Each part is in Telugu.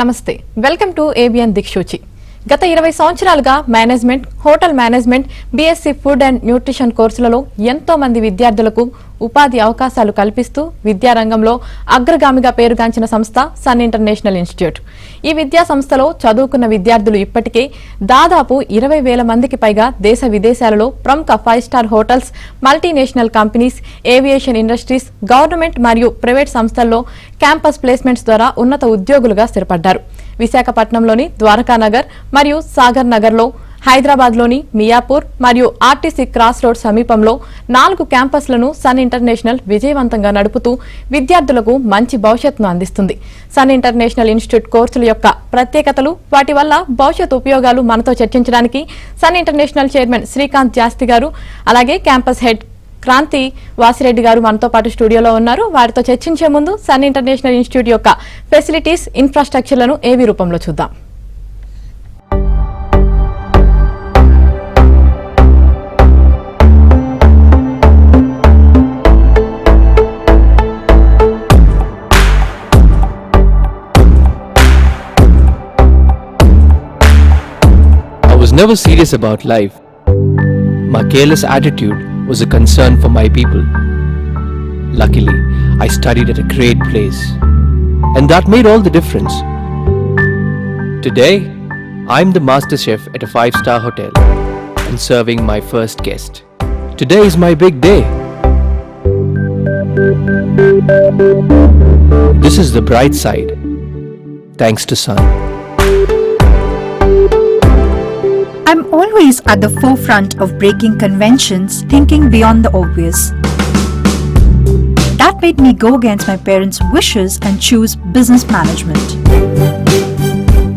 నమస్తే వెల్కమ్ టు ఏబిఎన్ దిక్షూచి గత 20 సంవత్సరాలుగా management hotel management BSc food and nutrition కోర్సులలో ఎంతో మంది విద్యార్థులకు ఉపాధి అవకాశాలు కల్పిస్తూ విద్యారంగంలో అగ్రగామిగా పేరుగాంచిన సంస్థ సన్ ఇంటర్నేషనల్ ఇన్స్టిట్యూట్. ఈ విద్యా సంస్థలో చదువుకున్న విద్యార్థులు ఇప్పటికే దాదాపు 20,000 మందికి పైగా దేశ విదేశాలలో ప్రముఖ 5 star hotels, multinational companies, aviation industries, government మరియు ప్రైవేట్ సంస్థల్లో క్యాంపస్ ప్లేస్మెంట్స్ ద్వారా ఉన్నత ఉద్యోగులుగా స్థిరపడ్డారు. విశాఖపట్నంలోని ద్వారకానగర్ మరియు సాగర్ నగర్లో, హైదరాబాద్లోని మియాపూర్ మరియు ఆర్టీసీ క్రాస్ రోడ్ సమీపంలో 4 క్యాంపస్లను సన్ ఇంటర్నేషనల్ విజయవంతంగా నడుపుతూ విద్యార్థులకు మంచి భవిష్యత్తును అందిస్తుంది. సన్ ఇంటర్నేషనల్ ఇన్స్టిట్యూట్ కోర్సుల యొక్క ప్రత్యేకతలు, వాటి వల్ల భవిష్యత్ ఉపయోగాలు మనతో చర్చించడానికి సన్ ఇంటర్నేషనల్ చైర్మన్ శ్రీకాంత్ జాస్తి గారు, అలాగే క్యాంపస్ హెడ్ క్రాంతి వాసిరెడ్డి గారు మనతో పాటు స్టూడియోలో ఉన్నారు. వారితో చర్చించే ముందు సన్ ఇంటర్నేషనల్ ఇన్స్టిట్యూట్ యొక్క ఫెసిలిటీస్, ఇన్ఫ్రాస్ట్రక్చర్లను ఏవి రూపంలో చూద్దాం. I was never serious about life. My careless attitude was a concern for my people. Luckily, I studied at a great place, and that made all the difference. Today, I'm the master chef at a 5-star hotel and serving my first guest. Today is my big day. This is the bright side, thanks to Sun. I'm always at the forefront of breaking conventions, thinking beyond the obvious. That made me go against my parents' wishes and choose business management.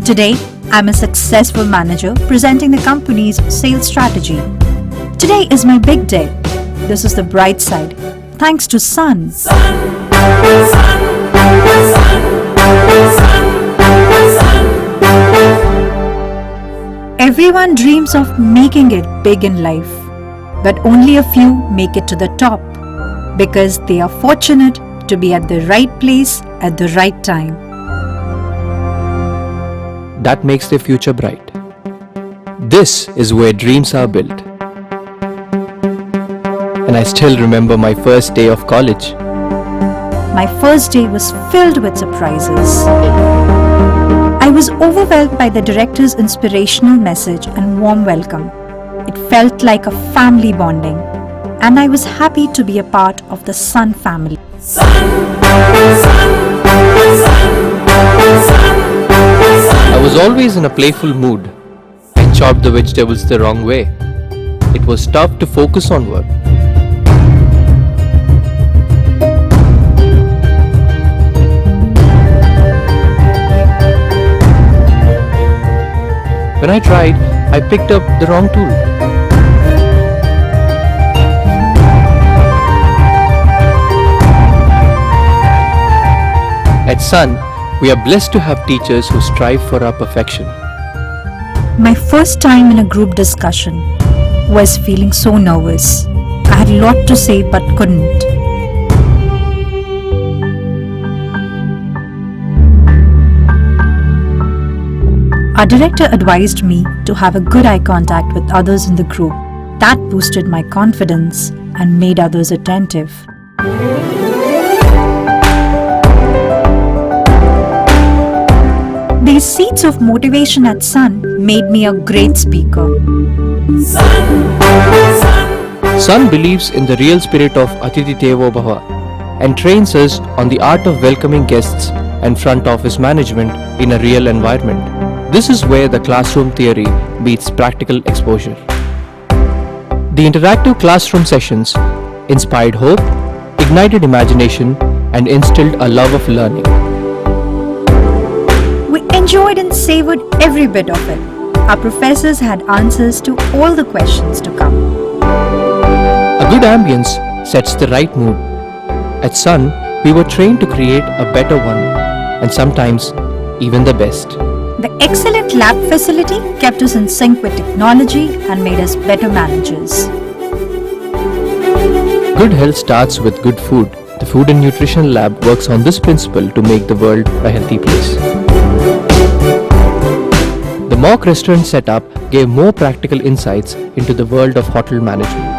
Today, I'm a successful manager presenting the company's sales strategy. Today is my big day. This is the bright side, thanks to Sun. Everyone dreams of making it big in life, but only a few make it to the top because they are fortunate to be at the right place at the right time. That makes their future bright. This is where dreams are built. And I still remember my first day of college. My first day was filled with surprises. I was overwhelmed by the director's inspirational message and warm welcome. It felt like a family bonding, and I was happy to be a part of the Sun family. I was always in a playful mood and chopped the vegetables the wrong way. It was tough to focus on work. When I tried, I picked up the wrong tool. At Sun, we are blessed to have teachers who strive for our perfection. My first time in a group discussion was feeling so nervous. I had a lot to say but couldn't. Our director advised me to have a good eye contact with others in the group. That boosted my confidence and made others attentive. These seeds of motivation at Sun made me a great speaker. Sun believes in the real spirit of Atithi Devo Bhava and trains us on the art of welcoming guests and front office management in a real environment. This is where the classroom theory meets practical exposure. The interactive classroom sessions inspired hope, ignited imagination, and instilled a love of learning. We enjoyed and savored every bit of it. Our professors had answers to all the questions to come. A good ambience sets the right mood. At Sun, we were trained to create a better one, and sometimes even the best. The excellent lab facility kept us in sync with technology and made us better managers. Good health starts with good food. The Food and Nutrition Lab works on this principle to make the world a healthy place. mock restaurant setup gave more practical insights into the world of hotel management.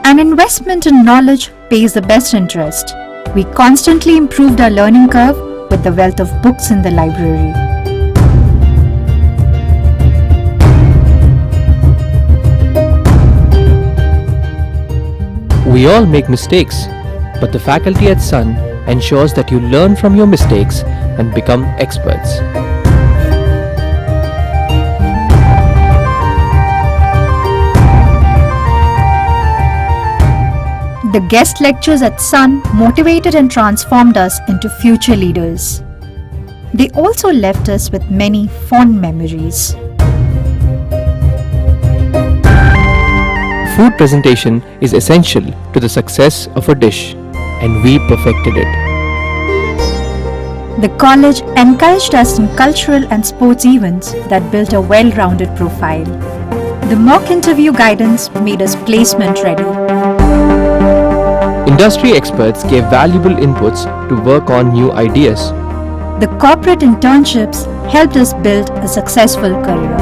An investment in knowledge pays the best interest. We constantly improved our learning curve with the wealth of books in the library. We all make mistakes, but the faculty at Sun ensures that you learn from your mistakes and become experts. The guest lectures at Sun motivated and transformed us into future leaders. They also left us with many fond memories. Food presentation is essential to the success of a dish, and we perfected it. The college encouraged us in cultural and sports events that built a well-rounded profile. The mock interview guidance made us placement ready. Industry experts gave valuable inputs to work on new ideas. The corporate internships helped us build a successful career.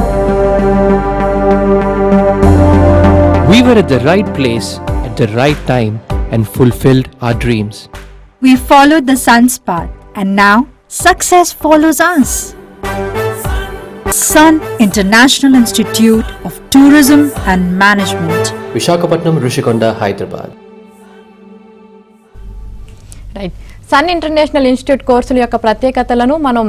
We were at the right place at the right time and fulfilled our dreams. We followed the sun's path, and now success follows us. Sun International Institute of Tourism and Management. Visakhapatnam, Rishikonda, Hyderabad. Right. Sun International Institute కోర్సుల యొక్క ప్రత్యేకతలను మనం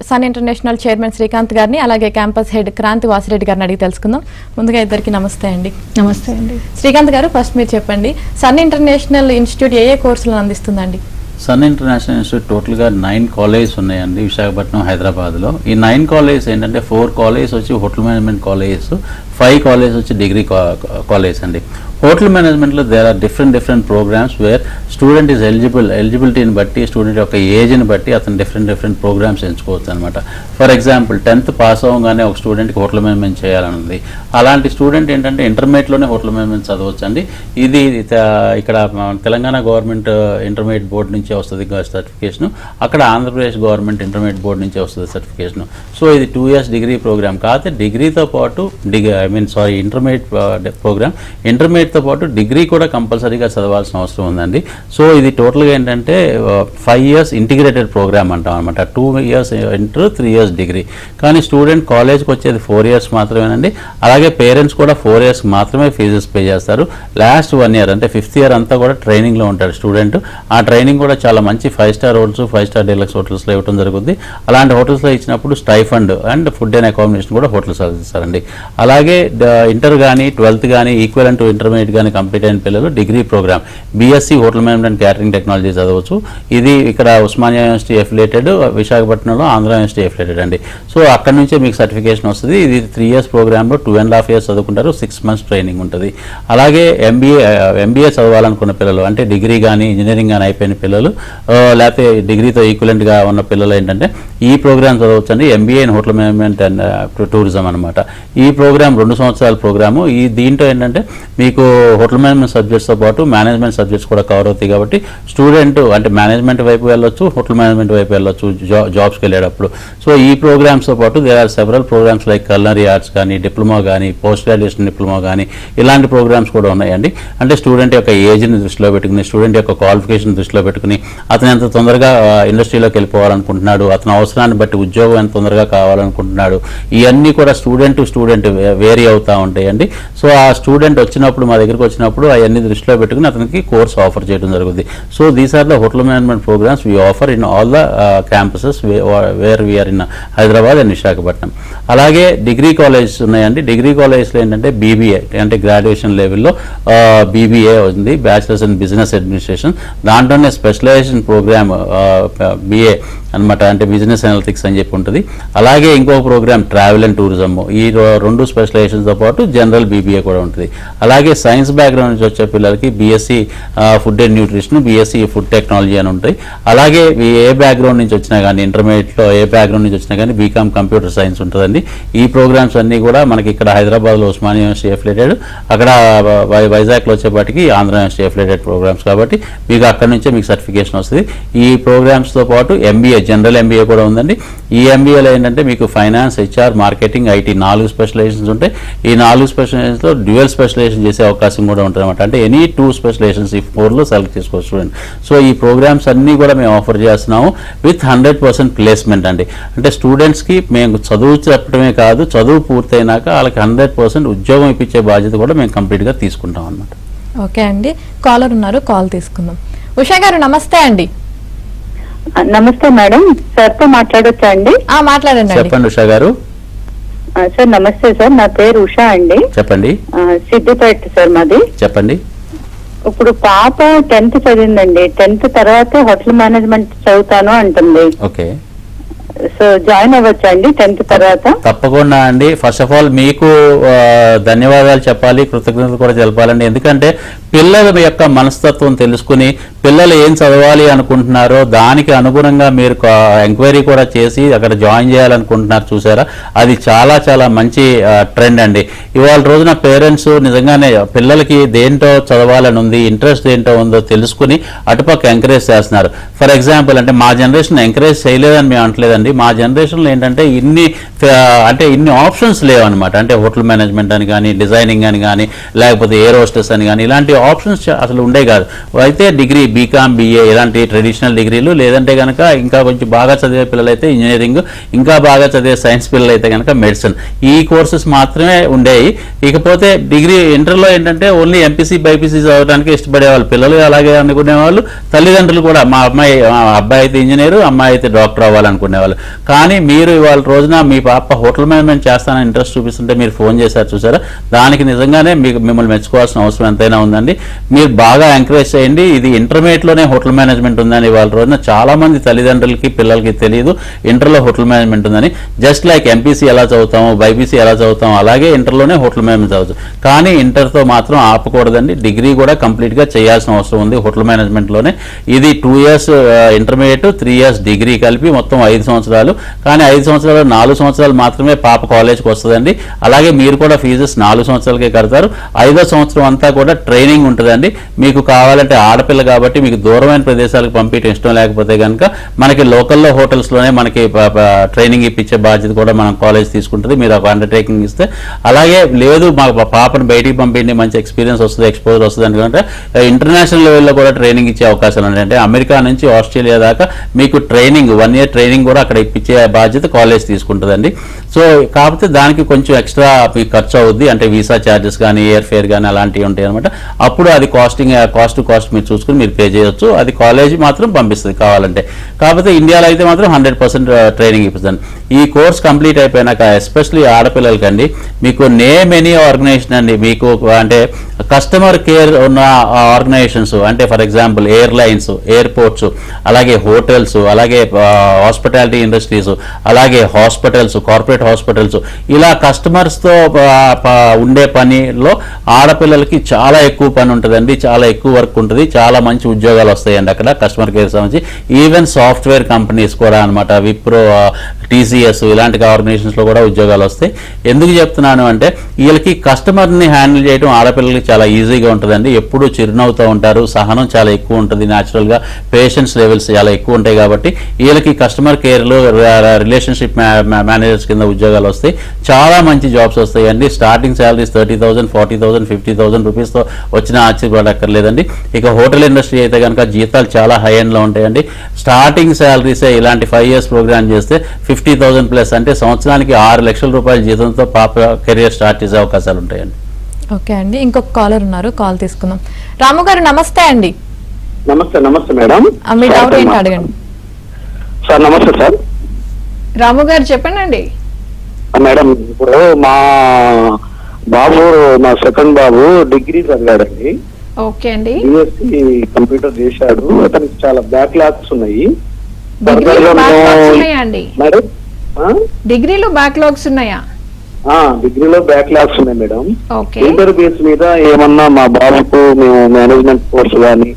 సన్ ఇంటర్నేషనల్ చైర్మన్ శ్రీకాంత్ గారిని అలాగే క్యాంపస్ హెడ్ క్రాంతి వాసిరెడ్డి గారిని అడిగి తెలుసుకుందాం. ముందుగా ఇద్దరికి నమస్తే అండి. నమస్తే అండి. శ్రీకాంత్ గారు, ఫస్ట్ మీరు చెప్పండి, సన్ ఇంటర్నేషనల్ ఇన్స్టిట్యూట్ ఏ కోర్సులను అందిస్తుందండి? సన్ ఇంటర్నేషనల్ ఇన్స్టిట్యూట్ టోటల్గా 9 కాలేజెస్ ఉన్నాయండి విశాఖపట్నం, హైదరాబాద్లో. ఈ 9 కాలేజెస్ ఏంటంటే 4 కాలేజెస్ వచ్చి హోటల్ మేనేజ్మెంట్ కాలేజెస్, 5 కాలేజెస్ వచ్చి డిగ్రీ కాలేజ్ అండి. హోటల్ మేనేజ్మెంట్లో there are different programmes where student is ఎలిజిబిలిటీని బట్టి, స్టూడెంట్ యొక్క ఏజ్ని బట్టి అతను డిఫరెంట్ ప్రోగ్రామ్స్ ఎంచుకోవచ్చు అనమాట. ఫర్ ఎగ్జాంపుల్ 10th పాస్ అవ్వగానే ఒక స్టూడెంట్కి హోటల్ మేనేజ్మెంట్ చేయాలని ఉంది. అలాంటి స్టూడెంట్ ఏంటంటే ఇంటర్మీడియట్లోనే హోటల్ మేనేజ్మెంట్ చదవచ్చు అండి. ఇది ఇక్కడ తెలంగాణ గవర్నమెంట్ ఇంటర్మీడియట్ బోర్డు నుంచి వస్తుంది సర్టిఫికేషన్, అక్కడ ఆంధ్రప్రదేశ్ గవర్నమెంట్ ఇంటర్మీడియట్ బోర్డు నుంచి వస్తుంది సర్టిఫికేషన్. సో ఇది 2 years డిగ్రీ ప్రోగ్రామ్. కాకపోతే డిగ్రీతో పాటు ఇంటర్మీడియట్ ప్రోగ్రామ్, ఇంటర్మీడియట్తో పాటు డిగ్రీ కూడా కంపల్సరీగా చదవాల్సిన అవసరం ఉందండి. సో ఇది టోటల్గా ఏంటంటే 5 years ఇంటిగ్రేటెడ్ ప్రోగ్రామ్ అంటాం అనమాట. 2 years ఇంటర్, 3 years డిగ్రీ. కానీ స్టూడెంట్ కాలేజ్కి వచ్చేది 4 years మాత్రమేనండి. అలాగే పేరెంట్స్ కూడా 4 years మాత్రమే ఫీజెస్ పే చేస్తారు. లాస్ట్ 1 year అంటే 5th year అంతా కూడా ట్రైనింగ్లో ఉంటాడు స్టూడెంట్. ఆ ట్రైనింగ్ కూడా చాలా మంచి 5-star హోటల్స్, 5-star డీలక్స్ హోటల్స్లో ఇవ్వడం జరుగుతుంది. అలాంటి హోటల్స్లో ఇచ్చినప్పుడు stipend and food and accommodation కూడా హోటల్స్ అందిస్తారండి. అలాగే ఇంటర్ కానీ 12th కానీ ఈక్వలెంట్ టు ఇంటర్మీడియట్ కానీ కంప్లీట్ అయిన పిల్లలు degree program BSc hotel management catering technology చదవచ్చు. ఇది ఇక్కడ ఉస్మానియా యూనివర్సిటీ ఎఫిలేటెడ్, విశాఖపట్నంలో ఆంధ్ర యూనివర్సిటీ ఎఫిలేటెడ్ అండి. సో అక్కడ నుంచే మీకు సర్టిఫికేషన్ వస్తుంది. ఇది 3 years ప్రోగ్రామ్లో 2.5 years చదువుకుంటారు, 6 months ట్రైనింగ్ ఉంటుంది. అలాగే ఎంబీఏ చదవాలనుకున్న పిల్లలు అంటే డిగ్రీ కానీ ఇంజనీరింగ్ కానీ అయిపోయిన పిల్లలు, లేకపోతే డిగ్రీతో ఈక్వలెంట్గా ఉన్న పిల్లలు ఏంటంటే ఈ ప్రోగ్రామ్ చదవచ్చు అండి. MBA in hotel management and tourism అనమాట. ఈ ప్రోగ్రామ్ 2 సంవత్సరాల ప్రోగ్రాము. దీంట్లో ఏంటంటే మీకు హోటల్ మేనేజ్మెంట్ సబ్జెక్ట్స్తో పాటు మేనేజ్మెంట్ సబ్జెక్ట్స్ కూడా కవర్ అవుతాయి. కాబట్టి స్టూడెంట్ అంటే మేనేజ్మెంట్ వైపు వెళ్ళొచ్చు, హోటల్ మేనేజ్మెంట్ వైపు వెళ్ళొచ్చు జాబ్స్కి వెళ్ళేటప్పుడు. సో ఈ ప్రోగ్రామ్స్తో పాటు there are several programs like culinary arts కానీ, డిప్లొమా కానీ, పోస్ట్ గ్రాడ్యుయేషన్ డిప్లొమా కానీ, ఇలాంటి ప్రోగ్రామ్స్ కూడా ఉన్నాయండి. అంటే స్టూడెంట్ యొక్క ఏజ్ని దృష్టిలో పెట్టుకుని, స్టూడెంట్ యొక్క క్వాలిఫికేషన్ దృష్టిలో పెట్టుకుని, అతను ఎంత తొందరగా ఇండస్ట్రీలోకి వెళ్ళిపోవాలనుకుంటున్నాడు, అతని అవసరాన్ని బట్టి ఉద్యోగం ఎంత తొందరగా కావాలనుకుంటున్నాడు, ఇవన్నీ కూడా స్టూడెంట్ టు స్టూడెంట్ వేరీ అవుతూ ఉంటాయండి. సో ఆ స్టూడెంట్ వచ్చినప్పుడు, మా దగ్గరికి వచ్చినప్పుడు అవన్నీ దృష్టిలో పెట్టుకుని అతనికి కోర్స్ ఆఫర్ చేయడం జరుగుతుంది. So these are the hotel management programs we offer in all the campuses where we are in Hyderabad and Visakhapatnam. అలాగే డిగ్రీ కాలేజెస్ ఉన్నాయండి. డిగ్రీ కాలేజెస్లో ఏంటంటే బీబీఏ అంటే గ్రాడ్యుయేషన్ లెవెల్లో బీబీఏ ఉంది, బ్యాచిలర్స్ ఇన్ బిజినెస్ అడ్మినిస్ట్రేషన్. దాంట్లోనే స్పెషలైజేషన్ ప్రోగ్రామ్ బిఏ అనమాట, అంటే బిజినెస్ అనలిటిక్స్ అని చెప్పి ఉంటుంది. అలాగే ఇంకొక ప్రోగ్రామ్ ట్రావెల్ అండ్ టూరిజం. ఈ 2 స్పెషలైజేషన్స్తో పాటు జనరల్ బీబీఏ కూడా ఉంటుంది. అలాగే సైన్స్ బ్యాక్గ్రౌండ్ నుంచి వచ్చే పిల్లలకి BSc food and nutrition, BSc food technology అని ఉంటాయి. అలాగే ఏ బ్యాక్గ్రౌండ్ నుంచి వచ్చినా కానీ, ఇంటర్మీడియట్లో ఏ బ్యాక్గ్రౌండ్ నుంచి వచ్చినా కానీ బీకామ్ కంప్యూటర్ సైన్స్ ఉంటుందండి. ఈ ప్రోగ్రామ్స్ అన్నీ కూడా మనకి ఇక్కడ హైదరాబాద్లో ఉస్మానియా యూనివర్సిటీ అఫిలియేటెడ్, అక్కడ వైజాగ్లో వచ్చేపాటికి ఆంధ్ర యూనివర్సిటీ అఫిలియేటెడ్ ప్రోగ్రామ్స్ కాబట్టి మీకు అక్కడ నుంచే మీకు సర్టిఫికేషన్ వస్తుంది. ఈ ప్రోగ్రామ్స్తో పాటు ఎంబీఏ, జనరల్ ఎంబీఏ కూడా ఉందండి. ఈ ఎంబీఏలో ఏంటంటే మీకు finance, HR, marketing, IT 4 specializations ఉంటాయి. ఈ 4 స్పెషలైజేషన్స్లో డ్యూయల్ స్పెషలైజేషన్ చేసే అవకాశం కూడా ఉంటుంది అనమాట. అంటే ఎనీ 2 స్పెషలైజేషన్స్ ఈ 4లో సెలెక్ట్ చేసుకోవచ్చు స్టూడెంట్. సో ఈ ప్రోగ్రామ్స్ అన్నీ కూడా మేము ఆఫర్ చేస్తున్నాము విత్ 100% ప్లేస్మెంట్ అండి. అంటే స్టూడెంట్స్కి మేము చదువు చెప్పడమే కాదు, చదువు పూర్తయినాక వాళ్ళకి 100% ఉద్యోగం ఇప్పించే బాధ్యత కూడా మేము కంప్లీట్గా తీసుకుంటాం అన్నమాట. ఓకే అండి, కాలర్ ఉన్నారు, కాల్ తీసుకుందాం. ఉషా గారు నమస్తే అండి. నమస్తే మేడం, సార్ తో మాట్లాడొచ్చా అండి? మాట్లాడండి. చెప్పండి ఉషా గారు. సార్ నమస్తే సార్, నా పేరు ఉషా అండి. చెప్పండి. సిద్దిపేట సార్ మాది. చెప్పండి. ఇప్పుడు పాప 10th చదివిందండి. 10th తర్వాత హోటల్ మేనేజ్మెంట్ చదువుతాను అంటుంది. ఓకే, సో జాయిన్ అవ్వచ్చా అండి 10th తర్వాత? తప్పకుండా అండి. ఫస్ట్ ఆఫ్ ఆల్ మీకు ధన్యవాదాలు చెప్పాలి, కృతజ్ఞతలు కూడా తెలపాలండి. ఎందుకంటే పిల్లల యొక్క మనస్తత్వం తెలుసుకుని పిల్లలు ఏం చదవాలి అనుకుంటున్నారో దానికి అనుగుణంగా మీరు ఎంక్వైరీ కూడా చేసి అక్కడ జాయిన్ చేయాలనుకుంటున్నారు చూసారా, అది చాలా చాలా మంచి ట్రెండ్ అండి. ఇవాళ రోజున పేరెంట్స్ నిజంగానే పిల్లలకి దేంటో చదవాలని ఉంది, ఇంట్రెస్ట్ ఏంటో ఉందో తెలుసుకుని అటుపక్క ఎంకరేజ్ చేస్తున్నారు. ఫర్ ఎగ్జాంపుల్ అంటే మా జనరేషన్ ఎంకరేజ్ చేయలేదని మేము అంటలేదండి. మా జనరేషన్లో ఏంటంటే ఇన్ని ఆప్షన్స్ లేవన్నమాట. అంటే హోటల్ మేనేజ్మెంట్ అని కానీ, డిజైనింగ్ అని కానీ, లేకపోతే ఎయిర్ హోస్టెస్ అని కానీ, ఇలాంటి ఆప్షన్స్ అసలు ఉండే కాదు. అయితే డిగ్రీ, బీకామ్, బీఏ ఇలాంటి ట్రెడిషనల్ డిగ్రీలు, లేదంటే కనుక ఇంకా కొంచెం బాగా చదివే పిల్లలైతే ఇంజనీరింగ్, ఇంకా బాగా చదివే సైన్స్ పిల్లలు అయితే కనుక మెడిసిన్, ఈ కోర్సెస్ మాత్రమే ఉండేవి. ఇకపోతే డిగ్రీ, ఇంటర్లో ఏంటంటే ఓన్లీ ఎంపీసీ, బైపీసీ చదవడానికి ఇష్టపడేవాళ్ళు పిల్లలు. అలాగే అనుకునేవాళ్ళు తల్లిదండ్రులు కూడా. మా అబ్బాయి అయితే ఇంజనీరు, అమ్మాయి అయితే డాక్టర్ అవ్వాలనుకునేవాళ్ళు. కానీ మీరు ఇవాళ రోజున మీ పాప హోటల్ మేనేజ్మెంట్ చేస్తానని ఇంట్రెస్ట్ చూపిస్తుంటే మీరు ఫోన్ చేశారు చూసారా, దానికి నిజంగానే మిమ్మల్ని మెచ్చుకోవాల్సిన అవసరం ఎంతైనా ఉందండి. మీరు బాగా ఎంకరేజ్ చేయండి. ఇది ఇంటర్మీడియట్లోనే హోటల్ మేనేజ్మెంట్ ఉందని ఇవాళ రోజున చాలా మంది తల్లిదండ్రులకి, పిల్లలకి తెలియదు ఇంటర్లో హోటల్ మేనేజ్మెంట్ ఉందని. జస్ట్ లైక్ ఎంపీసీ ఎలా చదువుతాము, బైపీసీ ఎలా చదువుతాము, అలాగే ఇంటర్లోనే హోటల్ మేనేజ్మెంట్ చదువుతాం. కానీ ఇంటర్తో మాత్రం ఆపకూడదండి. డిగ్రీ కూడా కంప్లీట్గా చేయాల్సిన అవసరం ఉంది హోటల్ మేనేజ్మెంట్లోనే. ఇది 2 years ఇంటర్మీడియట్, 3 years డిగ్రీ కలిపి మొత్తం 5 సంవత్సరాలు. కానీ 5 సంవత్సరాలు 4 సంవత్సరాలు మాత్రమే పాప కాలేజ్కి వస్తుందండి. అలాగే మీరు కూడా ఫీజెస్ 4 సంవత్సరాలకే కడతారు. 5వ సంవత్సరం అంతా కూడా ట్రైనింగ్ ఉంటుందండి. మీకు కావాలంటే ఆడపిల్ల కాబట్టి మీకు దూరమైన ప్రదేశాలకు పంపించడం ఇష్టం లేకపోతే కనుక మనకి లోకల్లో హోటల్స్లోనే మనకి ట్రైనింగ్ ఇప్పించే బాధ్యత కూడా మనం కాలేజ్ తీసుకుంటుంది. మీరు ఒక అండర్టేకింగ్ ఇస్తే. అలాగే లేదు మా పాపను బయటికి పంపిండి, మంచి ఎక్స్పీరియన్స్ వస్తుంది, ఎక్స్పోజర్ వస్తుంది అనుకుంటే ఇంటర్నేషనల్ లెవెల్లో కూడా ట్రైనింగ్ ఇచ్చే అవకాశాలు ఉన్నాయి. అంటే అమెరికా నుంచి ఆస్ట్రేలియా దాకా మీకు ట్రైనింగ్, 1 year ట్రైనింగ్ కూడా అక్కడ ఇప్పించే బాధ్యత కాలేజ్ తీసుకుంటుందండి. సో కాకపోతే దానికి కొంచెం ఎక్స్ట్రా మీకు ఖర్చు అవుద్ది. అంటే వీసా ఛార్జెస్ కానీ, ఎయిర్ ఫేర్ కానీ అలాంటివి ఉంటాయి అనమాట. అప్పుడు అది కాస్ట్ మీరు చూసుకుని మీరు పే చేయొచ్చు. అది కాలేజ్ మాత్రం పంపిస్తుంది కావాలంటే. కాకపోతే ఇండియాలో అయితే మాత్రం 100% ట్రైనింగ్ ఇప్పిస్తుంది. ఈ కోర్స్ కంప్లీట్ అయిపోయినాక ఎస్పెషల్లీ ఆడపిల్లలకండి మీకు నేమ్ ఎనీ ఆర్గనైజేషన్ అండి, మీకు అంటే కస్టమర్ కేర్ ఉన్న ఆర్గనైజేషన్స్, అంటే ఫర్ ఎగ్జాంపుల్ ఎయిర్లైన్స్, ఎయిర్పోర్ట్స్, అలాగే హోటల్స్, అలాగే హాస్పిటాలిటీ ఇండస్ట్రీస్, అలాగే హాస్పిటల్స్, కార్పొరేట్ హాస్పిటల్స్, ఇలా కస్టమర్స్తో ఉండే పనిలో ఆడపిల్లలకి చాలా ఎక్కువ పని ఉంటుందండి. చాలా ఎక్కువ వర్క్ ఉంటుంది. చాలా మంచి ఉద్యోగాలు వస్తాయండి అక్కడ కస్టమర్ కేర్ సంబంధించి. ఈవెన్ సాఫ్ట్వేర్ కంపెనీస్ కూడా అనమాట, విప్రో, టీసీఎస్ ఇలాంటి ఆర్గనైజేషన్స్లో కూడా ఉద్యోగాలు వస్తాయి. ఎందుకు చెప్తున్నాను అంటే వీళ్ళకి కస్టమర్ని హ్యాండిల్ చేయడం ఆడపిల్లలకి చాలా ఈజీగా ఉంటుందండి. ఎప్పుడూ చిరునవ్వుతూ ఉంటారు, సహనం చాలా ఎక్కువ ఉంటుంది, న్యాచురల్గా పేషెన్స్ లెవెల్స్ చాలా ఎక్కువ ఉంటాయి. కాబట్టి వీళ్ళకి కస్టమర్ కేర్లో రిలేషన్షిప్ మేనేజర్స్ కింద ఉద్యోగాలు వస్తాయి. చాలా మంచి జాబ్స్ వస్తాయండి. స్టార్టింగ్ శాలరీస్ 30,000, 40,000, 50,000 రూపీస్తో వచ్చిన ఆశ్చర్యపడక్కర్లేదండి. ఇక హోటల్ ఇండస్ట్రీ అయితే కనుక జీతాలు చాలా హై ఎండ్లో ఉంటాయండి. స్టార్టింగ్ శాలరీసే ఇలాంటి 5 years ప్రోగ్రామ్ చేస్తే 50,000+ అంటే సంవత్సరానికి 6 లక్షల రూపాయల జీతంతో పాప కెరియర్ స్టార్ట్ చేసే అవకాశాలు ఉంటాయండి. ఓకే అండి, ఇంకొక కాలర్ ఉన్నారు, కాల్ తీసుకుందాం. రాము గారు నమస్తే అండి. నమస్తే మేడం. మీ డౌట్ ఏంటి అడగండి సార్. నమస్తే సార్. రాము గారు చెప్పండి అండి. మేడం ఇప్పుడు మా బాబు, మా సెకండ్ బాబు డిగ్రీ చదివాడండి. ఓకే అండి. బిఎస్సి కంప్యూటర్ చేశాడు. అతనికి చాలా బ్యాక్లాగ్స్ ఉన్నాయి. డిగ్రీలో బ్యాక్లాగ్స్ ఉన్నాయా? డిగ్రీలో బ్యాక్లాగ్స్ ఉన్నాయి మేడం. ఓకే. ఇంటర్ బేస్ మీద ఏమన్నా మా బాబుకు మేము మేనేజ్మెంట్ కోర్స్ కానీ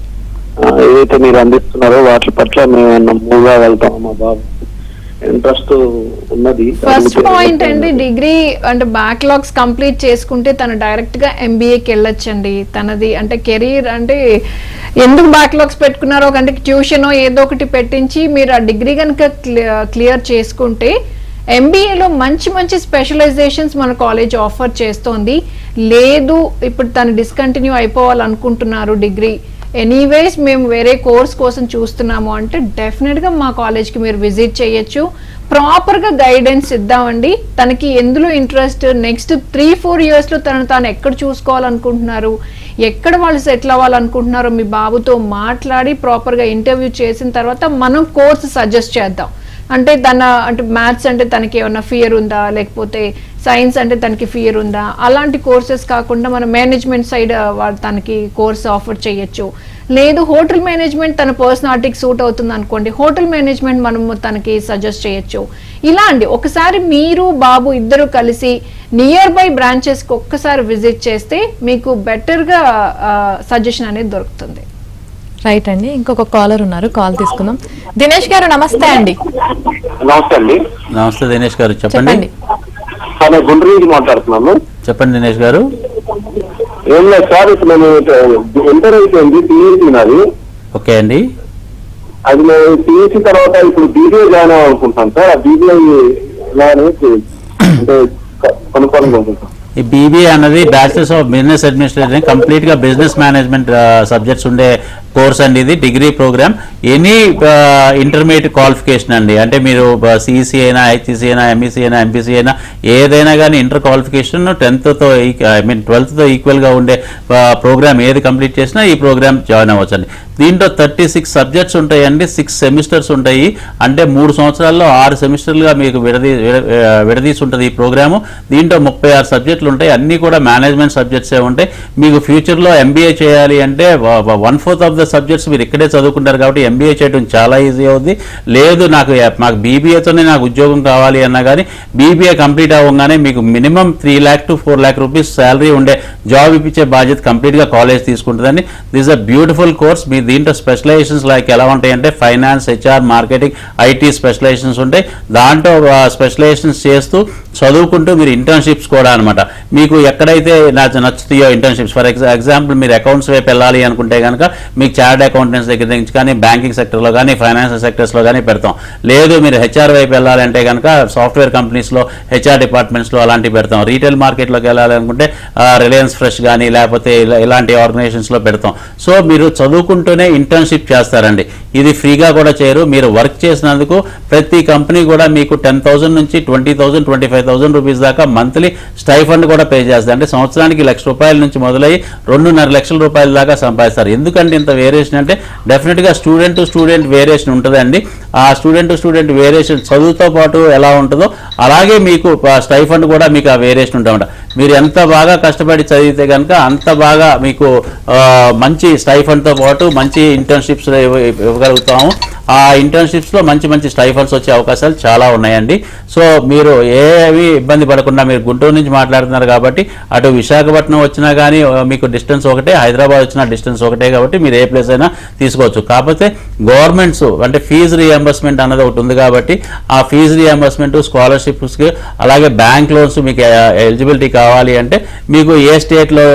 ఏదైతే మీరు అందిస్తున్నారో వాటి పట్ల మేము మూవ్ కాగలుగుతాం. మా బాబు ఇంట్రెస్ట్ ఉన్నది. ఫస్ట్ పాయింట్ అండి, డిగ్రీ అంటే బ్యాక్లాగ్స్ కంప్లీట్ చేసుకుంటే తను డైరెక్ట్ గా ఎంబీఏకి వెళ్ళొచ్చండి. తనది అంటే కెరీర్ అంటే ఎందుకు బ్యాక్లాగ్స్ పెట్టుకున్నారో అంటే ట్యూషన్ ఏదో ఒకటి పెట్టించి మీరు ఆ డిగ్రీ కనుక క్లియర్ చేసుకుంటే ఎంబీఏలో మంచి మంచి స్పెషలైజేషన్స్ మన కాలేజ్ ఆఫర్ చేస్తోంది. లేదు ఇప్పుడు తను డిస్కంటిన్యూ అయిపోవాలనుకుంటున్నారు డిగ్రీ, ఎనీవేస్ మేము వేరే కోర్స్ కోసం చూస్తున్నాము అంటే డెఫినెట్గా మా కాలేజ్కి మీరు విజిట్ చేయొచ్చు. ప్రాపర్గా గైడెన్స్ ఇద్దామండి. తనకి ఎందులో ఇంట్రెస్ట్, నెక్స్ట్ 3-4 ఇయర్స్లో తాను ఎక్కడ చూసుకోవాలనుకుంటున్నారు, ఎక్కడ వాళ్ళు సెటిల్ అవ్వాలనుకుంటున్నారో మీ బాబుతో మాట్లాడి ప్రాపర్గా ఇంటర్వ్యూ చేసిన తర్వాత మనం కోర్స్ సజెస్ట్ చేద్దాం. అంటే అంటే మ్యాథ్స్ అంటే తనకి ఏమన్నా ఫియర్ ఉందా, లేకపోతే సైన్స్ అంటే తనకి ఫియర్ ఉందా, అలాంటి కోర్సెస్ కాకుండా మన మేనేజ్మెంట్ సైడ్ తనకి కోర్స్ ఆఫర్ చేయొచ్చు. లేదు హోటల్ మేనేజ్మెంట్ తన పర్సనాలిటీకి సూట్ అవుతుంది అనుకోండి, హోటల్ మేనేజ్మెంట్ మనము తనకి సజెస్ట్ చేయొచ్చు. ఇలా అండి, ఒకసారి మీరు బాబు ఇద్దరు కలిసి నియర్ బై బ్రాంచెస్కి ఒక్కసారి విజిట్ చేస్తే మీకు బెటర్గా సజెషన్ అనేది దొరుకుతుంది. రైట్ అండి, ఇంకొక కాలర్ ఉన్నారు, కాల్ తీసుకుందాం. దినేష్ గారు నమస్తే అండి. నమస్తే అండి. నమస్తే దినేష్ గారు, చెప్పండి. నేను గుంటూరు నుంచి మాట్లాడుతున్నాను. చెప్పండి దినేష్ గారు. ఏం లేదు సార్, ఇప్పుడు నేను ఇంటర్ అయిపోయింది, టీఈసీ నాది. ఓకే అండి. అది నేను టీఈసీ తర్వాత ఇప్పుడు బీబీఏ జాయిన్ అవ్వాలనుకుంటాను సార్. ఆ బీబీఏ ఎలా అనేది అంటే కొనుక్కోవాలనుకుంటున్నాను. ఈ బీబీఏ అన్నది bachelors of business administration, complete గా బిజినెస్ మేనేజ్మెంట్ సబ్జెక్ట్స్ ఉండే కోర్స్ అండి. ఇది degree program, any intermediate qualification అండి. అంటే మీరు సిఈసీ అయినా, హెచ్ఈసీ అయినా, ఎంఈసీ అయినా, ఎంపీసీ అయినా ఏదైనా కానీ ఇంటర్ క్వాలిఫికేషన్ 12తో ఈక్వల్ గా ఉండే ప్రోగ్రామ్ ఏది కంప్లీట్ చేసినా ఈ ప్రోగ్రామ్ జాయిన్ అవ్వచ్చు అండి. దీంట్లో 36 సబ్జెక్ట్స్ ఉంటాయండి, 6 సెమిస్టర్స్ ఉంటాయి. అంటే 3 సంవత్సరాల్లో 6 సెమిస్టర్లుగా మీకు విడదీసి ఉంటుంది ఈ ప్రోగ్రాము. దీంట్లో 36 సబ్జెక్టులు ఉంటాయి, అన్నీ కూడా మేనేజ్మెంట్ సబ్జెక్ట్సే ఉంటాయి. మీకు ఫ్యూచర్లో ఎంబీఏ చేయాలి అంటే 1/4 ఆఫ్ ద సబ్జెక్ట్స్ మీరు ఇక్కడే చదువుకుంటారు కాబట్టి ఎంబీఏ చేయడం చాలా ఈజీ అవుద్ది. లేదు మాకు బీబీఏతోనే నాకు ఉద్యోగం కావాలి అన్నా కానీ బీబీఏ కంప్లీట్ అవ్వగానే మీకు minimum 3 lakh to 4 lakh rupees salary ఉండే జాబ్ ఇప్పించే బాధ్యత కంప్లీట్గా కాలేజ్ తీసుకుంటుందండి. This a beautiful course. మీ దీంట్లో స్పెషలైజేషన్స్ లైక్ ఎలా ఉంటాయంటే finance, HR, marketing, IT specialisations ఉంటాయి. దాంట్లో స్పెషలైజేషన్స్ చేస్తూ చదువుకుంటూ మీరు ఇంటర్న్షిప్స్ కూడా అనమాట. మీకు ఎక్కడైతే నచ్చుతాయో ఇంటర్న్షిప్స్, ఫర్ ఎగ్జాంపుల్ మీరు అకౌంట్స్ వైపు వెళ్ళాలి అనుకుంటే కనుక మీకు చార్ట్ అకౌంటెంట్స్ దగ్గర నుంచి కానీ బ్యాంకింగ్ సెక్టర్లో కానీ ఫైనాన్షియల్ సెక్టర్స్లో కానీ పెడతాం. లేదు మీరు హెచ్ఆర్ వైపు వెళ్ళాలంటే కనుక సాఫ్ట్వేర్ కంపెనీస్లో హెచ్ఆర్ డిపార్ట్మెంట్స్లో అలాంటివి పెడతాం. రీటైల్ మార్కెట్లోకి వెళ్ళాలనుకుంటే రిలయన్స్ ఫ్రెష్ కానీ లేకపోతే ఇలాంటి ఆర్గనైజేషన్స్లో పెడతాం. సో మీరు చదువుకుంటూనే ఇంటర్న్షిప్ చేస్తారండి. ఇది ఫ్రీగా కూడా చేయరు. మీరు వర్క్ చేసినందుకు ప్రతి కంపెనీ కూడా మీకు 10,000 నుంచి 20,000, 25,000 రూపీస్ దాకా మంత్లీ స్టైఫండ్ కూడా పే చేస్తారు. అంటే సంవత్సరానికి ₹1,00,000 నుంచి మొదలై 2.5 లక్షల రూపాయల దాకా సంపాదిస్తారు. ఎందుకంటే ఇంత వేరియేషన్ అంటే డెఫినెట్గా స్టూడెంట్ టు స్టూడెంట్ వేరియేషన్ ఉంటుందండి. ఆ స్టూడెంట్ టు స్టూడెంట్ వేరియేషన్ చదువుతో పాటు ఎలా ఉంటుందో అలాగే మీకు స్టైఫండ్ కూడా మీకు ఆ వేరియేషన్ ఉంటామట. మీరు ఎంత బాగా కష్టపడి చదివితే కనుక అంత బాగా మీకు మంచి స్టైఫండ్తో పాటు మంచి ఇంటర్న్షిప్స్ ఇవ్వగలుగుతాము. ఆ ఇంటర్న్షిప్స్లో మంచి మంచి స్టైఫండ్స్ వచ్చే అవకాశాలు చాలా ఉన్నాయండి. సో మీరు ఏవి ఇబ్బంది పడకుండా, మీరు గుంటూరు నుంచి మాట్లాడుతున్నారు కాబట్టి అటు విశాఖపట్నం వచ్చినా కానీ మీకు డిస్టెన్స్ ఒకటే, హైదరాబాద్ వచ్చినా డిస్టెన్స్ ఒకటే కాబట్టి మీరు ఏ ప్లేస్ అయినా తీసుకోవచ్చు. కాకపోతే గవర్నమెంట్స్ అంటే ఫీజు రీఎంబర్స్మెంట్ అన్నది ఒకటి ఉంది కాబట్టి ఆ ఫీజు రీఎంబర్స్మెంట్, స్కాలర్షిప్స్కి అలాగే బ్యాంక్ లోన్స్ మీకు ఎలిజిబిలిటీ కావాలి అంటే మీకు ఏ స్టేట్లో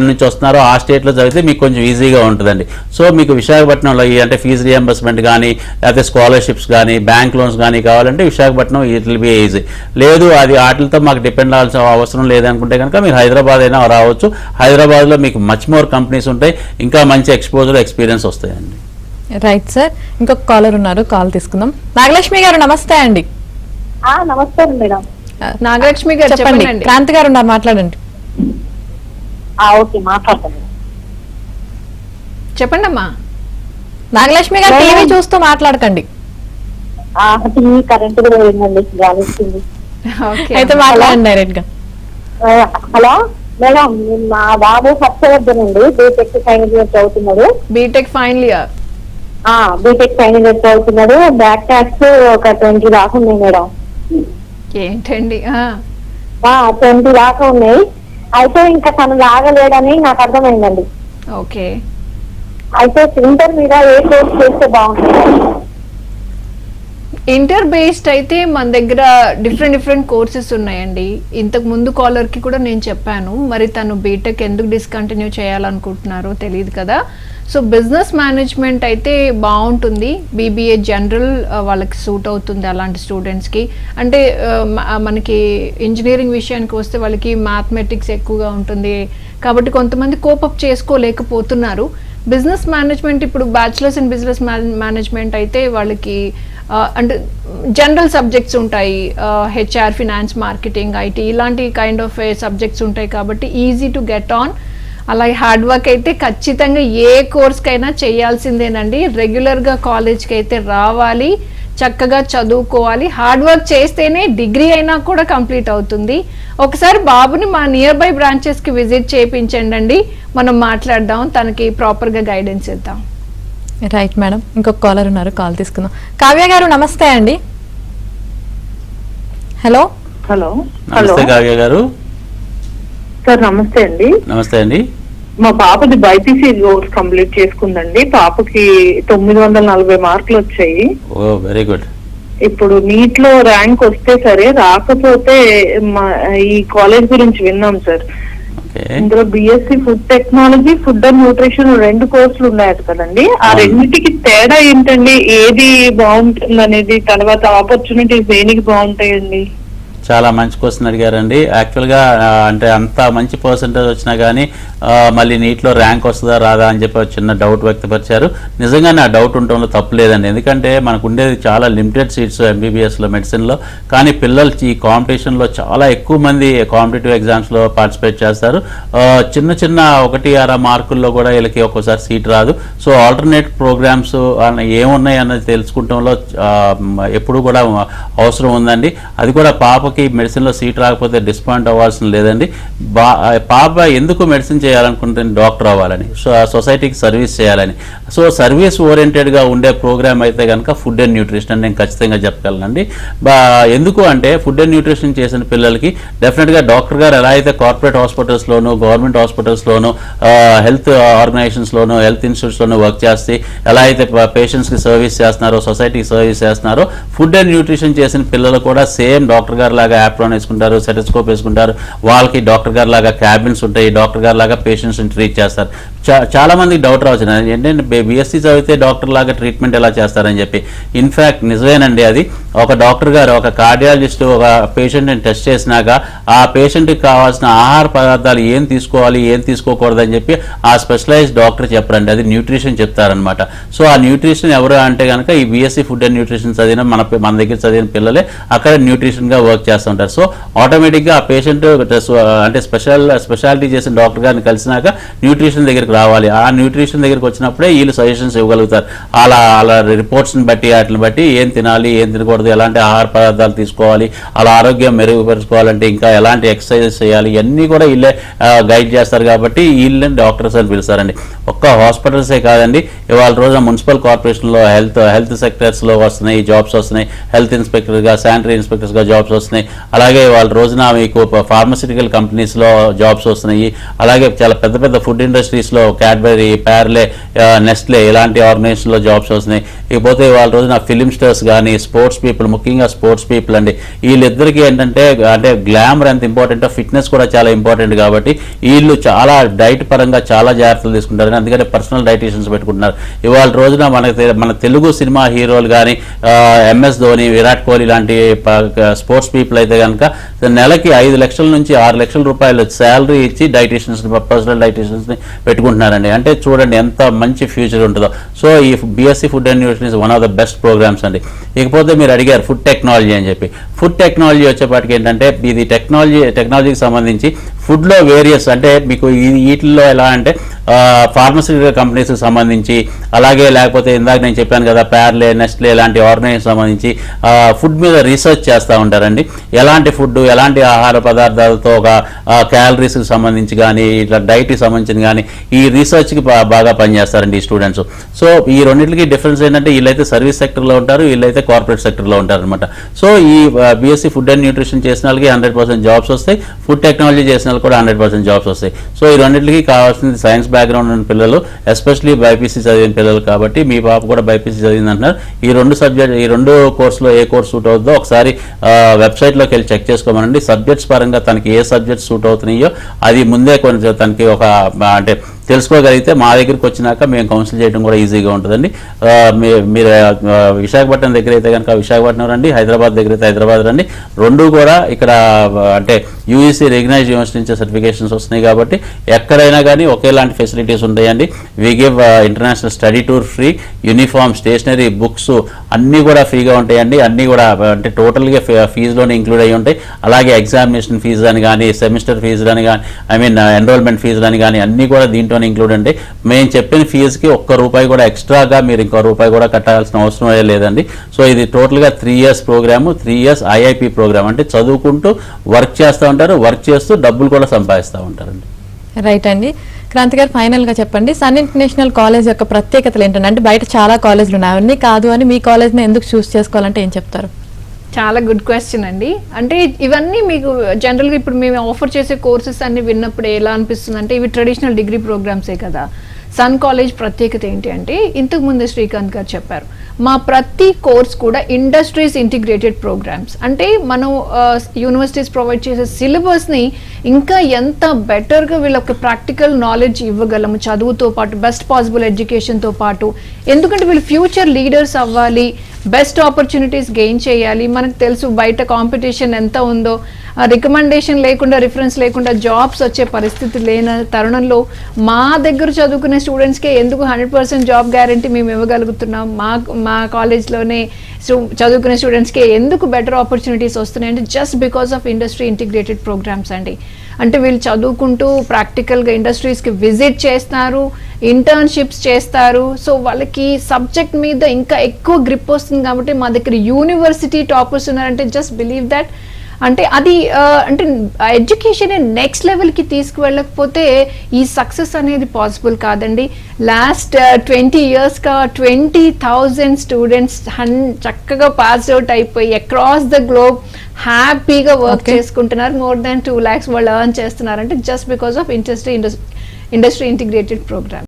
నుంచి వస్తున్నారో ఆ స్టేట్లో చదివితే మీకు కొంచెం ఈజీగా ఉంటుందండి. సో మీకు విశాఖపట్నంలో అంటే ఫీజు రీఎంబర్స్మెంట్ కానీ లేకపోతే స్కాలర్షిప్స్ కానీ బ్యాంక్ లోన్స్ కానీ కావాలంటే Visakhapatnam it will be easy. లేదు అది వాటితో మాకు డిపెండ్ అవ్వాల్సిన అవసరం లేదనుకుంటే కనుక మీరు హైదరాబాద్ అయినా రావచ్చు. హైదరాబాద్లో మీకు మచ్ మోర్ కంపెనీస్ ఉంటాయి, ఇంకా మంచి ఎక్స్పోజర్ ఎక్స్పీరియన్స్ వస్తాయండి. రైట్ సార్, ఇంకొక కాలర్ ఉన్నారు, కాల్ తీసుకుందాం. నాగలక్ష్మి గారు నమస్తే అండి. నమస్కారం మేడం. నాగలక్ష్మి గారు చెప్పండి. చెప్పండి. క్రాంతి గారు ఉన్నారు, మాట్లాడండి. ఓకే మాట్లాడతాను. చెప్పండి అమ్మా. నాగలక్ష్మి గారు టీవీ చూస్తూ మాట్లాడకండి. టీవీ కరెంట్ కూడా పోయిందండి, గాలి వస్తుంది. అయితే మాట్లాడండి డైరెక్ట్ గా. హలో మేడం, మా బాబు ఫస్ట్ వద్దనండి, బీటెక్ ఫైనల్ ఇయర్ చదువుతున్నాడు. BTech final year. BTech final year చదువుతున్నాడు. బ్యాక్ ట్యాక్స్ ఒక 20 దాకా ఉన్నాయి మేడం. ఏంటండి? 20 దాకా ఉన్నాయి. అయితే ఇంకా తను లాగలేడని నాకు అర్థమైందండి. ఓకే, అయితే ఇంటర్ మీద ఏ కోర్స్ చేస్తే బాగుంటుంది? ఇంటర్ బేస్డ్ అయితే మన దగ్గర డిఫరెంట్ కోర్సెస్ ఉన్నాయండి. ఇంతకు ముందు కాలర్ కి కూడా నేను చెప్పాను, మరి తను బీటెక్ ఎందుకు డిస్కంటిన్యూ చేయాలనుకుంటున్నారో తెలియదు కదా. సో బిజినెస్ మేనేజ్మెంట్ అయితే బాగుంటుంది. బీబీఏ జనరల్ వాళ్ళకి సూట్ అవుతుంది అలాంటి స్టూడెంట్స్కి. అంటే మనకి ఇంజనీరింగ్ విషయానికి వస్తే వాళ్ళకి మ్యాథమెటిక్స్ ఎక్కువగా ఉంటుంది కాబట్టి కొంతమంది కోపప్ చేసుకోలేకపోతున్నారు. బిజినెస్ మేనేజ్మెంట్ ఇప్పుడు బ్యాచిలర్స్ ఇన్ బిజినెస్ మేనేజ్మెంట్ అయితే వాళ్ళకి అంటే జనరల్ సబ్జెక్ట్స్ ఉంటాయి, హెచ్ఆర్, ఫినాన్స్, మార్కెటింగ్, ఐటీ ఇలాంటి కైండ్ ఆఫ్ సబ్జెక్ట్స్ ఉంటాయి కాబట్టి ఈజీ టు గెట్ ఆన్. అలాగే హార్డ్ వర్క్ అయితే ఖచ్చితంగా ఏ కోర్స్కైనా చేయాల్సిందేనండి. రెగ్యులర్గా కాలేజ్కి అయితే రావాలి, చక్కగా చదువుకోవాలి. హార్డ్ వర్క్ చేస్తేనే డిగ్రీ అయినా కూడా కంప్లీట్ అవుతుంది. ఒకసారి బాబుని మా నియర్ బై బ్రాంచెస్కి విజిట్ చేయించండి, మనం మాట్లాడదాం, తనకి ప్రాపర్గా గైడెన్స్ ఇద్దాం. రైట్ మేడం, ఇంకొక కాలర్ ఉన్నారు, కాల్ తీసుకుందాం. కావ్య గారు నమస్తే అండి. హలో హలో నమస్తే కావ్య గారు. సార్ నమస్తే అండి. నమస్తే అండి. మా పాపది బైపీసీ కోర్స్ కంప్లీట్ చేసుకుందండి. పాపకి 940 మార్కులు వచ్చాయి. ఓ వెరీ గుడ్. ఇప్పుడు నీట్ లో ర్యాంక్ వస్తే సరే, రాకపోతే ఈ కాలేజ్ గురించి విన్నాం సార్. ఇందులో BSc food technology, food and nutrition 2 కోర్సులు ఉన్నాయి కదండి. ఆ రెండింటికి తేడా ఏంటండి? ఏది బాగుంటుంది అనేది, తర్వాత ఆపర్చునిటీస్ దేనికి బాగుంటాయండి? చాలా మంచి క్వశ్చన్ అడిగారండి. యాక్చువల్గా అంటే అంత మంచి పర్సంటేజ్ వచ్చినా కానీ మళ్ళీ నీట్లో ర్యాంక్ వస్తుందా రాదా అని చెప్పి చిన్న డౌట్ వ్యక్తపరిచారు. నిజంగానే ఆ డౌట్ ఉండటంలో తప్పు లేదండి. ఎందుకంటే మనకు ఉండేది చాలా లిమిటెడ్ సీట్స్ ఎంబీబీఎస్లో, మెడిసిన్లో. కానీ పిల్లలు ఈ కాంపిటీషన్లో చాలా ఎక్కువ మంది కాంపిటేటివ్ ఎగ్జామ్స్లో పార్టిసిపేట్ చేస్తారు. చిన్న 1-6 మార్కుల్లో కూడా వీళ్ళకి ఒక్కోసారి సీట్ రాదు. సో ఆల్టర్నేట్ ప్రోగ్రామ్స్ ఏమున్నాయి అన్నది తెలుసుకుంటంలో ఎప్పుడు కూడా అవసరం ఉందండి. అది కూడా పాపకి మెడిసిన్లో సీట్ రాకపోతే డిస్పాయింట్ అవ్వాల్సిన లేదండి. పాప ఎందుకు మెడిసిన్ చేయాలనుకుంటుంది? డాక్టర్ అవ్వాలని, సొసైటీకి సర్వీస్ చేయాలని. సో సర్వీస్ ఓరియంటెడ్గా ఉండే ప్రోగ్రామ్ అయితే కనుక ఫుడ్ అండ్ న్యూట్రిషన్ అని నేను ఖచ్చితంగా చెప్పగలనండి. ఎందుకు అంటే ఫుడ్ అండ్ న్యూట్రిషన్ చేసిన పిల్లలకి డెఫినెట్గా డాక్టర్ గారు ఎలా అయితే కార్పొరేట్ హాస్పిటల్స్లోను, గవర్నమెంట్ హాస్పిటల్స్లోను, హెల్త్ ఆర్గనైజేషన్స్లోను, హెల్త్ ఇన్స్టిట్యూట్స్లోను వర్క్ చేసి ఎలా అయితే పేషెంట్స్కి సర్వీస్ చేస్తున్నారో, సొసైటీకి సర్వీస్ చేస్తున్నారో, ఫుడ్ అండ్ న్యూట్రిషన్ చేసిన పిల్లలు కూడా సేమ్ డాక్టర్ గారు లాగా యాప్రాన్ వేసుకుంటారు, సెటస్కోప్ వేసుకుంటారు. వాళ్ళకి డాక్టర్ గారు లాగా క్యాబిన్స్ ఉంటాయి, డాక్టర్ గారు లాగా పేషెంట్స్ని ట్రీట్ చేస్తారు. చాలా మందికి డౌట్ రావచ్చు ఏంటంటే బీఎస్సీ చదివితే డాక్టర్ లాగా ట్రీట్మెంట్ ఎలా చేస్తారని చెప్పి. ఇన్ఫ్యాక్ట్ నిజమేనండి. అది ఒక డాక్టర్ గారు, ఒక కార్డియాలజిస్ట్ ఒక పేషెంట్ని టెస్ట్ చేసినాక ఆ పేషెంట్కి కావాల్సిన ఆహార పదార్థాలు ఏం తీసుకోవాలి, ఏం తీసుకోకూడదని చెప్పి ఆ స్పెషలైజ్డ్ డాక్టర్ చెప్పరండి, అది న్యూట్రిషన్ చెప్తారనమాట. సో ఆ న్యూట్రిషన్ ఎవరు అంటే కనుక ఈ బీఎస్సీ ఫుడ్ అండ్ న్యూట్రిషన్ చదివిన మన దగ్గర చదివిన పిల్లలే అక్కడ న్యూట్రిషన్గా వర్క్ చేస్తూ ఉంటారు. సో ఆటోమేటిక్గా ఆ పేషెంట్ అంటే స్పెషాలిటీ చేసిన డాక్టర్ గారిని కలిసినాక న్యూట్రిషన్ దగ్గరికి రావాలి. ఆ న్యూట్రిషన్ దగ్గరికి వచ్చినప్పుడే వీళ్ళు సజెషన్స్ ఇవ్వగలుగుతారు. అలా రిపోర్ట్స్ని బట్టి వాటిని బట్టి ఏం తినాలి, ఏం తినకూడదు, ఎలాంటి ఆహార పదార్థాలు తీసుకోవాలి, అలా ఆరోగ్యం మెరుగుపరుచుకోవాలంటే ఇంకా ఎలాంటి ఎక్సర్సైజెస్ చేయాలి, ఇవన్నీ కూడా వీళ్ళే గైడ్ చేస్తారు. కాబట్టి వీళ్ళని డాక్టర్స్ అని పిలుస్తారండి. ఒక్క హాస్పిటల్సే కాదండి, ఇవాళ రోజున మున్సిపల్ కార్పొరేషన్లో హెల్త్ సెక్టర్స్లో వస్తున్నాయి జాబ్స్ వస్తున్నాయి. హెల్త్ ఇన్స్పెక్టర్గా, శానిటరీ ఇన్స్పెక్టర్స్గా జాబ్స్ వస్తున్నాయి. అలాగే వాళ్ళ రోజున మీకు ఫార్మస్యూటికల్ కంపెనీస్లో జాబ్స్ వస్తున్నాయి. అలాగే చాలా పెద్ద ఫుడ్ ఇండస్ట్రీస్లో క్యాడ్బరీ, ప్యార్లే, నెస్ట్లే ఇలాంటి ఆర్గనైజేషన్లో జాబ్స్ వస్తున్నాయి. ఇకపోతే వాళ్ళ రోజున ఫిలిం స్టార్స్ కానీ, స్పోర్ట్స్ పీపుల్, ముఖ్యంగా స్పోర్ట్స్ పీపుల్ అండి, వీళ్ళిద్దరికీ ఏంటంటే అంటే గ్లామర్ ఎంత ఇంపార్టెంటో ఫిట్నెస్ కూడా చాలా ఇంపార్టెంట్. కాబట్టి వీళ్ళు చాలా డైట్ పరంగా చాలా జాగ్రత్తలు తీసుకుంటారు. అందుకని పర్సనల్ డైటీషియన్స్ పెట్టుకుంటున్నారు. ఇవాళ రోజున మన తెలుగు సినిమా హీరోలు కానీ, ఎంఎస్ ధోని, విరాట్ కోహ్లీ లాంటి స్పోర్ట్స్ పీపుల్ అయితే కనుక నెలకి 5 లక్షల నుంచి 6 లక్షల రూపాయలు శాలరీ ఇచ్చి పర్సనల్ డైటీషియన్స్ని పెట్టుకుంటున్నారండి. అంటే చూడండి ఎంత మంచి ఫ్యూచర్ ఉంటుందో. సో ఈ BSc food and nutrition is one of the best programs అండి. ఇకపోతే మీరు అడిగారు ఫుడ్ టెక్నాలజీ అని చెప్పి. ఫుడ్ టెక్నాలజీ వచ్చేపాటికి ఏంటంటే ఇది టెక్నాలజీకి సంబంధించి ఫుడ్లో వేరియస్ అంటే మీకు వీటిల్లో ఎలా అంటే ఫార్మస్యూటికల్ కంపెనీస్కి సంబంధించి, అలాగే లేకపోతే ఇందాక నేను చెప్పాను కదా ప్యార్లే, నెస్ట్లే ఇలాంటి ఆర్గనైజేషన్ సంబంధించి ఫుడ్ మీద రీసెర్చ్ చేస్తూ ఉంటారండి. ఎలాంటి ఫుడ్, ఎలాంటి ఆహార పదార్థాలతో ఒక క్యాలరీస్కి సంబంధించి కానీ ఇట్లా డైట్కి సంబంధించిన కానీ ఈ రీసెర్చ్కి బాగా పనిచేస్తారండి ఈ స్టూడెంట్స్. సో ఈ రెండింటికి డిఫరెన్స్ ఏంటంటే వీళ్ళైతే సర్వీస్ సెక్టర్లో ఉంటారు, వీళ్ళైతే కార్పొరేట్ సెక్టర్లో ఉంటారు అనమాట. సో ఈ బీఎస్సీ ఫుడ్ అండ్ న్యూట్రిషన్ చేసిన వాళ్ళకి 100% జాబ్స్ వస్తాయి, ఫుడ్ టెక్నాలజీ చేసిన వాళ్ళకి కూడా 100% జాబ్స్ వస్తాయి. సో ఈ రెండింటికి కావాల్సింది సైన్స్ బ్యాక్గ్రౌండ్ ఉన్న పిల్లలు, ఎస్పెషలీ బైపీసీ చదివిన పిల్లలు. కాబట్టి మీ పాప కూడా బైపీసీ చదివింది అంటున్నారు. ఈ రెండు కోర్సులో ఏ కోర్స్ సూట్ అవుతుందో ఒకసారి వెబ్సైట్లోకి వెళ్ళి చెక్ చేసుకోమనండి. సబ్జెక్ట్స్ పరంగా తనకి ఏ సబ్జెక్ట్స్ సూట్ అవుతున్నాయో అది ముందే కొంచెం తనకి ఒక అంటే తెలుసుకోగలిగితే మా దగ్గరికి వచ్చినాక మేము కౌన్సిల్ చేయడం కూడా ఈజీగా ఉంటుందండి. మీరు విశాఖపట్నం దగ్గర అయితే కనుక విశాఖపట్నం రండి, హైదరాబాద్ దగ్గర అయితే హైదరాబాద్ రండి. రెండు కూడా ఇక్కడ అంటే యూఈసీ రికగ్నైజ్డ్ యూనివర్సిటీ నుంచి సర్టిఫికేషన్స్ వస్తున్నాయి కాబట్టి ఎక్కడైనా కానీ ఒకేలాంటి ఫెసిలిటీస్ ఉంటాయండి. We give international study tour free, uniform, stationery, books అన్నీ కూడా ఫ్రీగా ఉంటాయండి. అన్నీ కూడా అంటే టోటల్గా ఫీజులోనే ఇంక్లూడ్ అయ్యి ఉంటాయి. అలాగే ఎగ్జామినేషన్ ఫీజు అని కానీ, సెమిస్టర్ ఫీజులు అని కానీ, ఎన్రోల్మెంట్ ఫీజులు అని కానీ అన్నీ కూడా దీంట్లో ఇంక్లూడ్ అంటే మేము చెప్పిన ఫీజుకి ₹1 కూడా ఎక్స్ట్రాగా మీరు ₹1 కూడా కట్టాల్సిన అవసరం లేదండి. సో ఇది టోటల్గా 3 years program, 3 years IIP program. అంటే చదువుకుంటూ వర్క్ చేస్తూ ఉంటారు, వర్క్ చేస్తూ డబ్బులు కూడా సంపాదిస్తూ ఉంటారండి. రైట్ అండి. క్రాంతి గారు ఫైనల్ గా చెప్పండి, సన్ ఇంటర్నేషనల్ కాలేజ్ యొక్క ప్రత్యేకతలు ఏంటంటే, అంటే బయట చాలా కాలేజీలు ఉన్నాయి, అవన్నీ కాదు అని మీ కాలేజ్ని ఎందుకు చూస్ చేసుకోవాలంటే ఏం చెప్తారు? చాలా గుడ్ క్వశ్చన్ అండి. అంటే ఇవన్నీ మీకు జనరల్గా ఇప్పుడు మేము ఆఫర్ చేసే కోర్సెస్ అన్ని విన్నప్పుడు ఎలా అనిపిస్తుంది అంటే ఇవి ట్రెడిషనల్ డిగ్రీ ప్రోగ్రామ్సే కదా. సన్ కాలేజ్ ప్రత్యేకత ఏంటి అంటే ఇంతకు ముందే శ్రీకాంత్ గారు చెప్పారు, మా ప్రతి కోర్స్ కూడా ఇండస్ట్రీస్ ఇంటిగ్రేటెడ్ ప్రోగ్రామ్స్. అంటే మనం యూనివర్సిటీస్ ప్రొవైడ్ చేసే సిలబస్ని ఇంకా ఎంత బెటర్గా వీళ్ళకి ప్రాక్టికల్ నాలెడ్జ్ ఇవ్వగలము చదువుతో పాటు, బెస్ట్ పాసిబుల్ ఎడ్యుకేషన్తో పాటు. ఎందుకంటే వీళ్ళు ఫ్యూచర్ లీడర్స్ అవ్వాలి, బెస్ట్ ఆపర్చునిటీస్ గెయిన్ చేయాలి. మనకు తెలుసు బయట కాంపిటీషన్ ఎంత ఉందో, రికమెండేషన్ లేకుండా, రిఫరెన్స్ లేకుండా జాబ్స్ వచ్చే పరిస్థితి లేని తరుణంలో మా దగ్గర చదువుకునే స్టూడెంట్స్కే ఎందుకు 100% జాబ్ గ్యారంటీ మేము ఇవ్వగలుగుతున్నాం, మా కాలేజ్లోనే చదువుకునే స్టూడెంట్స్కే ఎందుకు బెటర్ ఆపర్చునిటీస్ వస్తున్నాయి అంటే just because of industry integrated programs అండి. అంటే వీళ్ళు చదువుకుంటూ ప్రాక్టికల్గా ఇండస్ట్రీస్కి విజిట్ చేస్తారు, ఇంటర్న్షిప్స్ చేస్తారు. సో వాళ్ళకి సబ్జెక్ట్ మీద ఇంకా ఎక్కువ గ్రిప్ వస్తుంది. కాబట్టి మా దగ్గర యూనివర్సిటీ టాపర్స్ ఉన్నారంటే జస్ట్ బిలీవ్ దట్. అంటే అది అంటే ఎడ్యుకేషన్ నెక్స్ట్ లెవెల్కి తీసుకువెళ్ళకపోతే ఈ సక్సెస్ అనేది పాసిబుల్ కాదండి. లాస్ట్ 20 yearsగా 20,000 స్టూడెంట్స్ చక్కగా పాస్ అవుట్ అయిపోయి అక్రాస్ ద గ్లోబ్ హ్యాపీగా వర్క్ చేసుకుంటున్నారు. more than 2 lakhs వాళ్ళు ఎర్న్ చేస్తున్నారంటే just because of industry integrated programme.